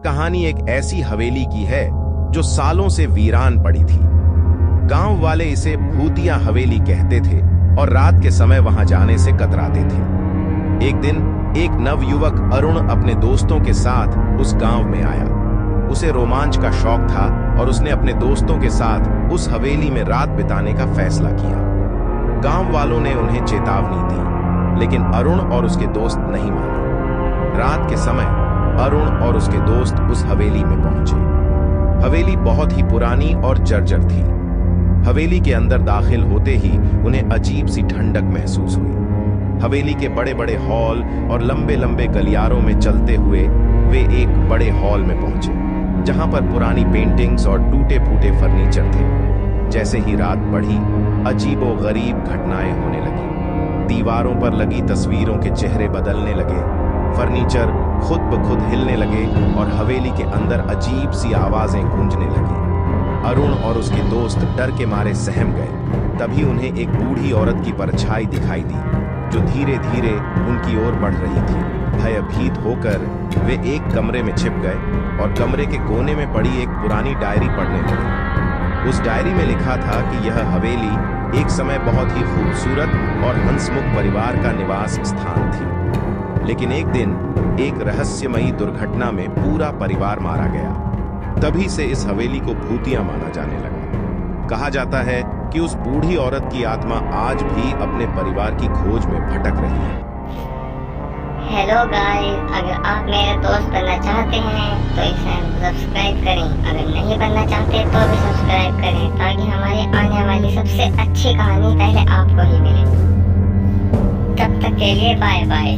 कहानी एक ऐसी हवेली की है जो सालों से वीरान पड़ी थी। गांव वाले इसे भूतिया हवेली कहते थे और रात के समय वहां जाने से कतराते थे। एक दिन एक नवयुवक अरुण अपने दोस्तों के साथ उस गांव में आया। उसे रोमांच का शौक था और उसने अपने दोस्तों के साथ उस हवेली में रात बिताने का फैसला किया। गांव वालों ने उन्हें चेतावनी दी, लेकिन अरुण और उसके दोस्त नहीं माने। रात के समय अरुण और उसके दोस्त उस हवेली में पहुंचे। हवेली बहुत ही पुरानी और जर्जर थी। हवेली के अंदर दाखिल होते ही उन्हें अजीब सी ठंडक महसूस हुई। हवेली के बड़े बड़े हॉल और लंबे लंबे गलियारों में चलते हुए वे एक बड़े हॉल में पहुंचे, जहां पर पुरानी पेंटिंग्स और टूटे फूटे फर्नीचर थे। जैसे ही रात बढ़ी, अजीबो गरीब घटनाएं होने लगी। दीवारों पर लगी तस्वीरों के चेहरे बदलने लगे, फर्नीचर खुद ब खुद हिलने लगे और हवेली के अंदर अजीब सी आवाजें गूंजने लगी। अरुण और उसके दोस्त डर के मारे सहम गए। तभी उन्हें एक बूढ़ी औरत की परछाई दिखाई दी, जो धीरे धीरे उनकी ओर बढ़ रही थी। भयभीत होकर वे एक कमरे में छिप गए और कमरे के कोने में पड़ी एक पुरानी डायरी पढ़ने लगे। उस डायरी में लिखा था कि यह हवेली एक समय बहुत ही खूबसूरत और हंसमुख परिवार का निवास स्थान थी, लेकिन एक दिन एक रहस्यमयी दुर्घटना में पूरा परिवार मारा गया। तभी से इस हवेली को भूतिया माना जाने लगा। कहा जाता है कि उस बूढ़ी औरत की आत्मा आज भी अपने परिवार की खोज में भटक रही है। हेलो गाइस, अगर आप मेरे दोस्त बनना चाहते हैं तो इस चैनल को सब्सक्राइब करें। अगर नहीं बनना चाहते तो भी सब्सक्राइब करें, ताकि हमारी आने वाली सबसे अच्छी कहानी पहले आपको ही मिले। तब तक के लिए बाय बाय।